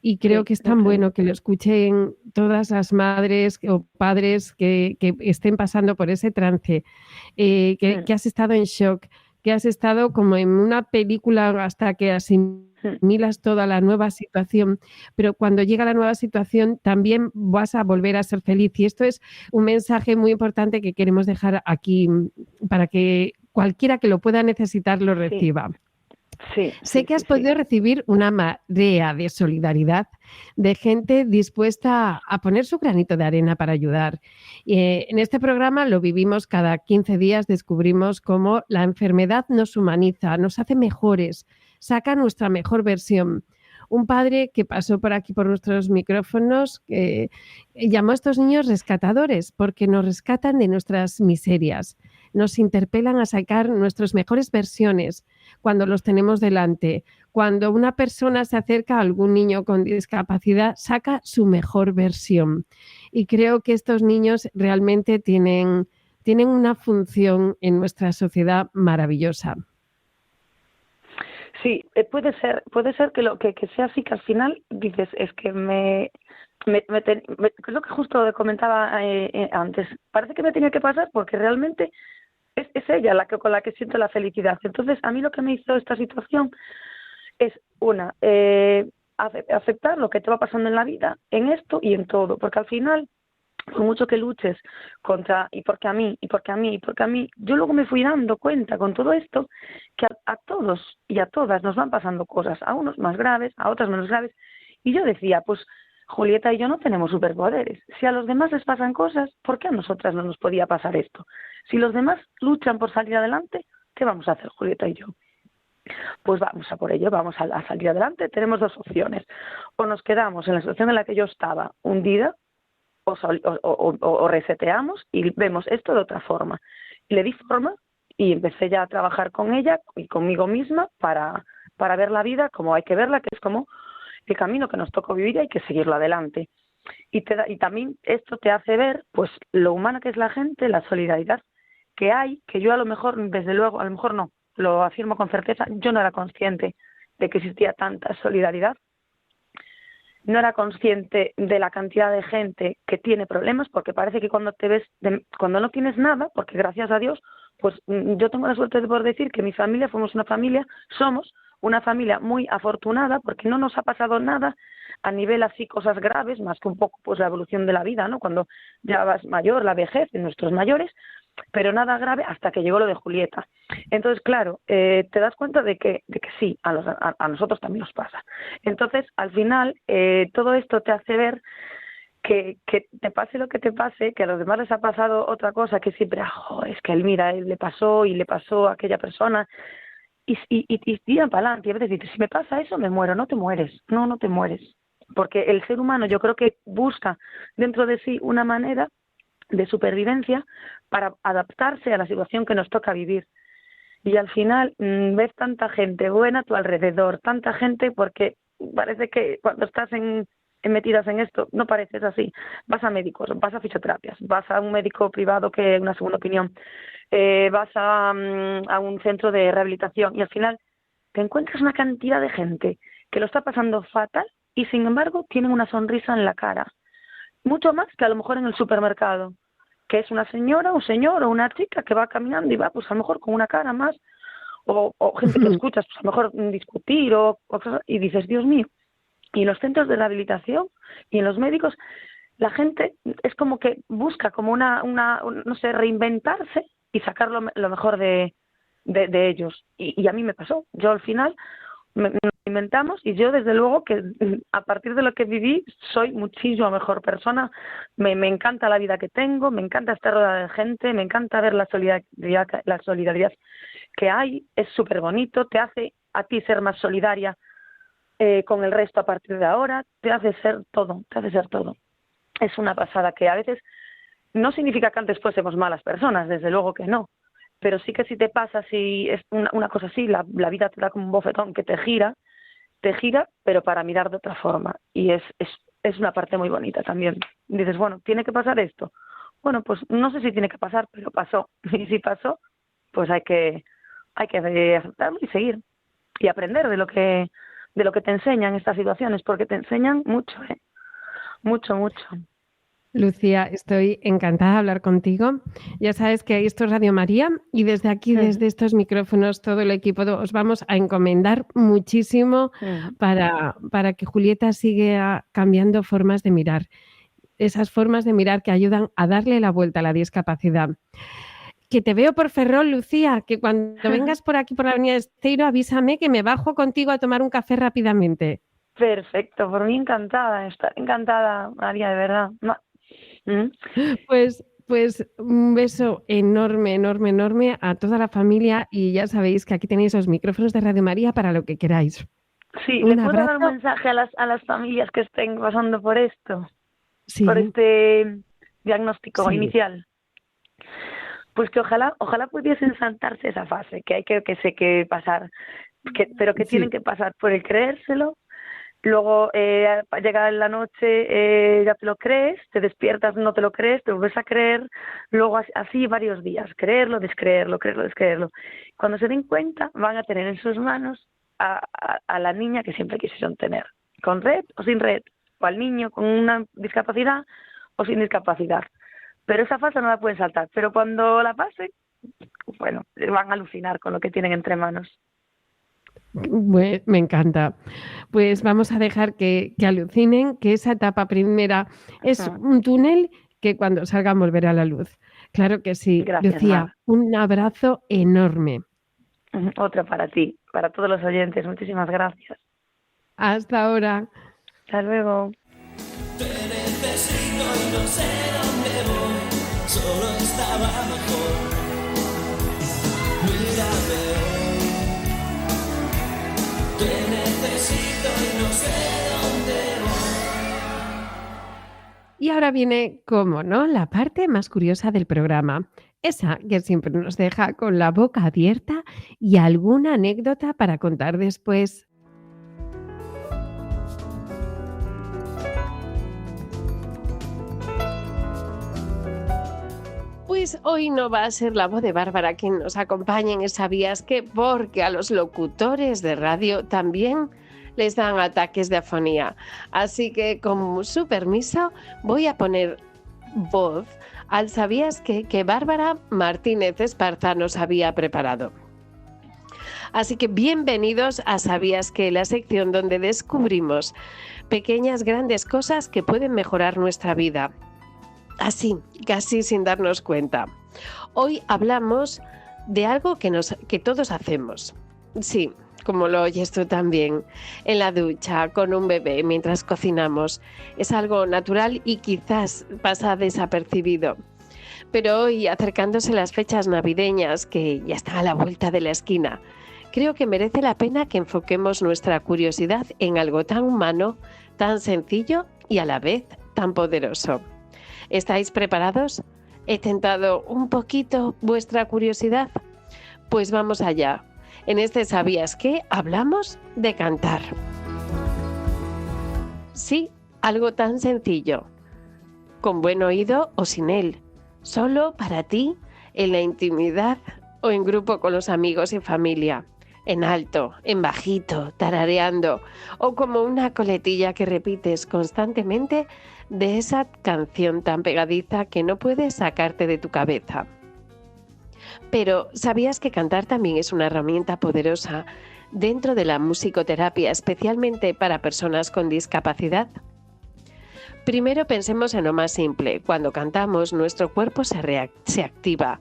Y creo que es tan bueno que lo escuchen todas las madres o padres que estén pasando por ese trance, que has estado en shock, que has estado como en una película hasta que asimilas toda la nueva situación, pero cuando llega la nueva situación también vas a volver a ser feliz. Y esto es un mensaje muy importante que queremos dejar aquí para que cualquiera que lo pueda necesitar lo reciba. Sé que has podido recibir una marea de solidaridad, de gente dispuesta a poner su granito de arena para ayudar. En este programa lo vivimos cada 15 días, descubrimos cómo la enfermedad nos humaniza, nos hace mejores, saca nuestra mejor versión. Un padre que pasó por aquí por nuestros micrófonos llamó a estos niños rescatadores porque nos rescatan de nuestras miserias, nos interpelan a sacar nuestras mejores versiones cuando los tenemos delante. Cuando una persona se acerca a algún niño con discapacidad, saca su mejor versión. Y creo que estos niños realmente tienen una función en nuestra sociedad maravillosa. Sí, puede ser que sea así, que al final dices, es que es lo que justo comentaba antes, parece que me tenía que pasar porque realmente es ella con la que siento la felicidad. Entonces, a mí lo que me hizo esta situación es aceptar lo que te va pasando en la vida, en esto y en todo, porque al final, por mucho que luches contra y porque a mí, yo luego me fui dando cuenta con todo esto que a todos y a todas nos van pasando cosas, a unos más graves, a otros menos graves, y yo decía, pues Julieta y yo no tenemos superpoderes. Si a los demás les pasan cosas, ¿por qué a nosotras no nos podía pasar esto? Si los demás luchan por salir adelante, ¿qué vamos a hacer Julieta y yo? Pues vamos a por ello, vamos a salir adelante. Tenemos dos opciones: o nos quedamos en la situación en la que yo estaba, hundida, o reseteamos y vemos esto de otra forma. Y le di forma y empecé ya a trabajar con ella y conmigo misma para ver la vida como hay que verla, que es como el camino que nos tocó vivir y hay que seguirlo adelante. Y también esto te hace ver pues lo humana que es la gente, la solidaridad que hay, que yo a lo mejor, desde luego, a lo mejor no, lo afirmo con certeza, yo no era consciente de que existía tanta solidaridad no era consciente de la cantidad de gente que tiene problemas, porque parece que cuando te ves, cuando no tienes nada, porque gracias a Dios, pues yo tengo la suerte de poder decir que mi familia somos una familia muy afortunada, porque no nos ha pasado nada a nivel así, cosas graves, más que un poco pues la evolución de la vida, ¿no? Cuando ya vas mayor, la vejez de nuestros mayores, pero nada grave hasta que llegó lo de Julieta. Entonces, claro, te das cuenta de que sí, a nosotros también nos pasa. Entonces, al final, todo esto te hace ver que te pase lo que te pase, que a los demás les ha pasado otra cosa, que siempre, es que él le pasó y le pasó a aquella persona, y tiran para adelante. Y a veces dices, si me pasa eso, me muero. No te mueres, no te mueres. Porque el ser humano yo creo que busca dentro de sí una manera de supervivencia para adaptarse a la situación que nos toca vivir. Y al final ves tanta gente buena a tu alrededor, tanta gente, porque parece que cuando estás metidas en esto, no pareces así. Vas a médicos, vas a fisioterapias, vas a un médico privado que es una segunda opinión, vas a un centro de rehabilitación y al final te encuentras una cantidad de gente que lo está pasando fatal y sin embargo tienen una sonrisa en la cara. Mucho más que a lo mejor en el supermercado, que es una señora, un señor o una chica que va caminando y va pues a lo mejor con una cara más, o gente que escuchas pues a lo mejor discutir o cosas, y dices, Dios mío. Y en los centros de rehabilitación y en los médicos, la gente es como que busca como no sé, reinventarse y sacar lo mejor de ellos. Y a mí me pasó. Yo al final nos inventamos y yo desde luego que a partir de lo que viví soy muchísimo mejor persona. Me encanta la vida que tengo, me encanta estar rodeada de gente, me encanta ver la solidaridad que hay. Es súper bonito, te hace a ti ser más solidaria con el resto a partir de ahora, te hace ser todo. Es una pasada que a veces no significa que antes fuésemos malas personas, desde luego que no, pero sí que si te pasa, si es una cosa así, la vida te da como un bofetón que te gira, pero para mirar de otra forma, y es una parte muy bonita también. Dices, bueno, ¿tiene que pasar esto? Bueno, pues no sé si tiene que pasar, pero pasó, y si pasó, pues hay que aceptarlo y seguir, y aprender de lo que te enseñan estas situaciones, porque te enseñan mucho, mucho. Lucía, estoy encantada de hablar contigo. Ya sabes que esto es Radio María y desde aquí, desde estos micrófonos, todo el equipo os vamos a encomendar muchísimo para que Julieta siga cambiando formas de mirar. Esas formas de mirar que ayudan a darle la vuelta a la discapacidad. Que te veo por Ferrol, Lucía, que cuando vengas por aquí por la avenida Esteiro, avísame que me bajo contigo a tomar un café rápidamente. Perfecto, por mí encantada, María, de verdad. Pues un beso enorme a toda la familia y ya sabéis que aquí tenéis los micrófonos de Radio María para lo que queráis. Sí, ¿le puedo dar un mensaje a las familias que estén pasando por esto? Sí. Por este diagnóstico inicial. Pues que ojalá pudiesen saltarse esa fase, que hay que pasar, pero que tienen que pasar por el creérselo. Luego llega la noche, ya te lo crees, te despiertas, no te lo crees, te vuelves a creer, luego así varios días, creerlo, descreerlo. Cuando se den cuenta van a tener en sus manos a la niña que siempre quisieron tener, con red o sin red, o al niño con una discapacidad o sin discapacidad. Pero esa fase no la pueden saltar, pero cuando la pasen, bueno, van a alucinar con lo que tienen entre manos. Bueno, me encanta. Pues vamos a dejar que alucinen, que esa etapa primera es un túnel que cuando salgan volverá a la luz. Claro que sí. Gracias, Lucía, Mar. un abrazo enorme. Otro para ti, para todos los oyentes. Muchísimas gracias. Hasta ahora. Hasta luego. Te necesito y no sé dónde voy, solo estaba mejor. Mírame hoy. Te necesito y no sé dónde voy. Y ahora viene, como no, la parte más curiosa del programa. Esa que siempre nos deja con la boca abierta y alguna anécdota para contar después. Pues hoy no va a ser la voz de Bárbara quien nos acompañe en ¿Sabías qué? Porque a los locutores de radio también les dan ataques de afonía. Así que, con su permiso, voy a poner voz al ¿Sabías qué? Que Bárbara Martínez Esparza nos había preparado. Así que bienvenidos a ¿Sabías qué? La sección donde descubrimos pequeñas, grandes cosas que pueden mejorar nuestra vida. Así, casi sin darnos cuenta. Hoy hablamos de algo que todos hacemos. Sí, como lo oyes tú también, en la ducha, con un bebé, mientras cocinamos. Es algo natural y quizás pasa desapercibido. Pero hoy, acercándose las fechas navideñas, que ya están a la vuelta de la esquina, creo que merece la pena que enfoquemos nuestra curiosidad en algo tan humano, tan sencillo y a la vez tan poderoso. ¿Estáis preparados? ¿He tentado un poquito vuestra curiosidad? Pues vamos allá. En este ¿Sabías qué? Hablamos de cantar. Sí, algo tan sencillo. Con buen oído o sin él. Solo para ti, en la intimidad o en grupo con los amigos y familia. En alto, en bajito, tarareando o como una coletilla que repites constantemente de esa canción tan pegadiza que no puedes sacarte de tu cabeza. Pero ¿sabías que cantar también es una herramienta poderosa dentro de la musicoterapia, especialmente para personas con discapacidad? Primero pensemos en lo más simple. Cuando cantamos, nuestro cuerpo se activa.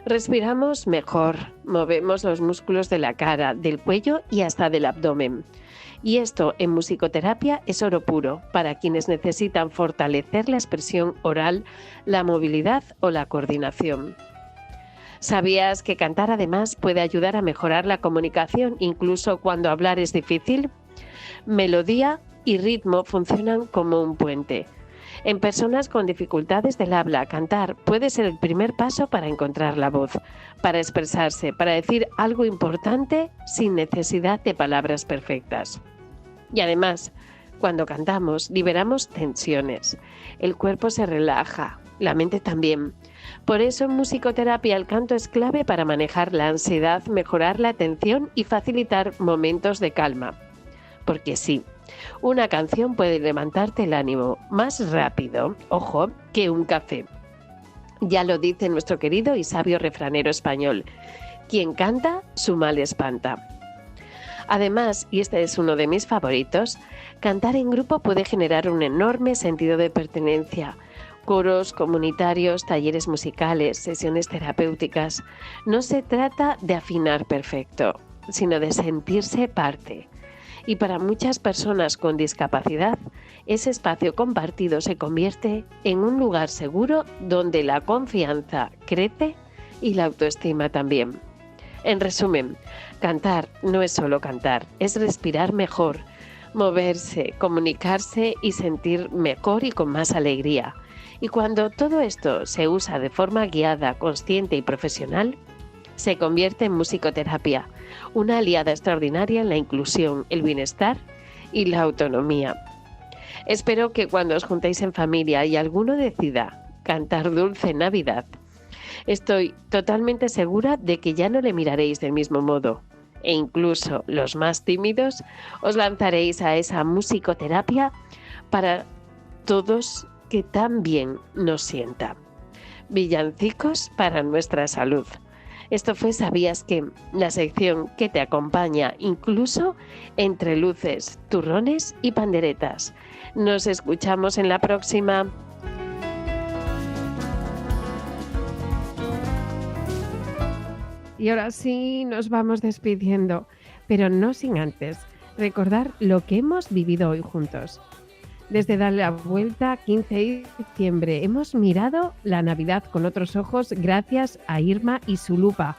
Respiramos mejor, movemos los músculos de la cara, del cuello y hasta del abdomen. Y esto en musicoterapia es oro puro para quienes necesitan fortalecer la expresión oral, la movilidad o la coordinación. ¿Sabías que cantar además puede ayudar a mejorar la comunicación incluso cuando hablar es difícil? Melodía y ritmo funcionan como un puente. En personas con dificultades del habla, cantar puede ser el primer paso para encontrar la voz, para expresarse, para decir algo importante sin necesidad de palabras perfectas. Y además, cuando cantamos, liberamos tensiones. El cuerpo se relaja, la mente también. Por eso en musicoterapia el canto es clave para manejar la ansiedad, mejorar la atención y facilitar momentos de calma. Porque sí, una canción puede levantarte el ánimo más rápido, ojo, que un café. Ya lo dice nuestro querido y sabio refranero español: quien canta, su mal espanta. Además, y este es uno de mis favoritos, cantar en grupo puede generar un enorme sentido de pertenencia. Coros comunitarios, talleres musicales, sesiones terapéuticas. No se trata de afinar perfecto, sino de sentirse parte. Y para muchas personas con discapacidad, ese espacio compartido se convierte en un lugar seguro donde la confianza crece y la autoestima también. En resumen, cantar no es solo cantar, es respirar mejor, moverse, comunicarse y sentir mejor y con más alegría. Y cuando todo esto se usa de forma guiada, consciente y profesional, se convierte en musicoterapia, una aliada extraordinaria en la inclusión, el bienestar y la autonomía. Espero que cuando os juntéis en familia y alguno decida cantar Dulce Navidad, estoy totalmente segura de que ya no le miraréis del mismo modo. E incluso los más tímidos os lanzaréis a esa musicoterapia para todos que tan bien nos sienta. Villancicos para nuestra salud. Esto fue ¿Sabías qué? La sección que te acompaña incluso entre luces, turrones y panderetas. Nos escuchamos en la próxima. Y ahora sí nos vamos despidiendo, pero no sin antes recordar lo que hemos vivido hoy juntos. Desde darle la vuelta 15 de diciembre hemos mirado la Navidad con otros ojos gracias a Irma y su lupa.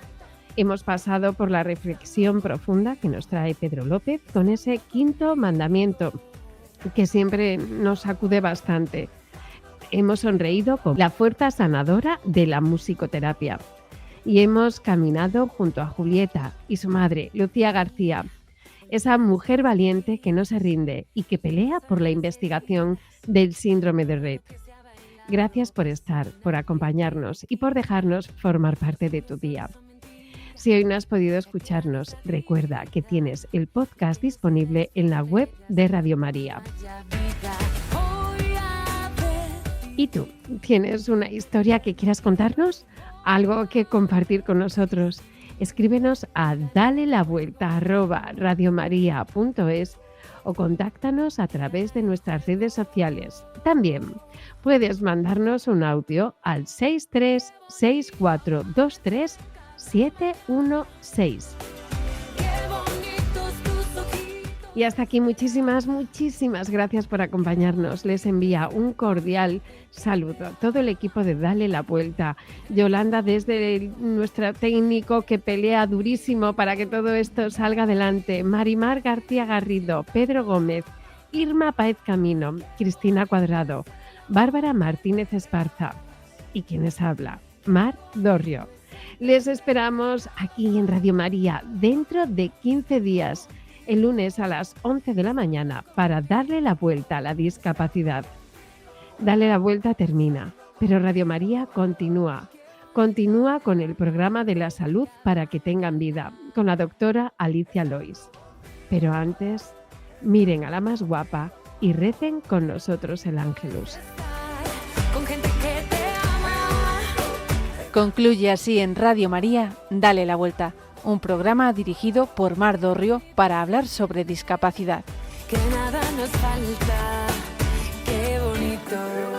Hemos pasado por la reflexión profunda que nos trae Pedro López con ese quinto mandamiento que siempre nos sacude bastante. Hemos sonreído con la fuerza sanadora de la musicoterapia y hemos caminado junto a Julieta y su madre, Lucía García, esa mujer valiente que no se rinde y que pelea por la investigación del síndrome de Rett. Gracias por estar, por acompañarnos y por dejarnos formar parte de tu día. Si hoy no has podido escucharnos, recuerda que tienes el podcast disponible en la web de Radio María. ¿Y tú? ¿Tienes una historia que quieras contarnos? ¿Algo que compartir con nosotros? Escríbenos a dalelavuelta@radiomaria.es o contáctanos a través de nuestras redes sociales. También puedes mandarnos un audio al 636423 Y hasta aquí muchísimas gracias por acompañarnos. Les envía un cordial saludo a todo el equipo de Dale la Vuelta. Yolanda desde nuestro técnico que pelea durísimo para que todo esto salga adelante. Marimar García Garrido, Pedro Gómez, Irma Páez Camino, Cristina Cuadrado, Bárbara Martínez Esparza y quienes habla, Mar Dorrio. Les esperamos aquí en Radio María dentro de 15 días. El lunes a las 11 de la mañana para darle la vuelta a la discapacidad. Dale la vuelta termina, pero Radio María continúa. Continúa con el programa de la salud para que tengan vida, con la doctora Alicia Lois. Pero antes, miren a la más guapa y recen con nosotros el Ángelus. Concluye así en Radio María, Dale la Vuelta. Un programa dirigido por Mar Dorrio para hablar sobre discapacidad. Que nada nos falta, qué bonito.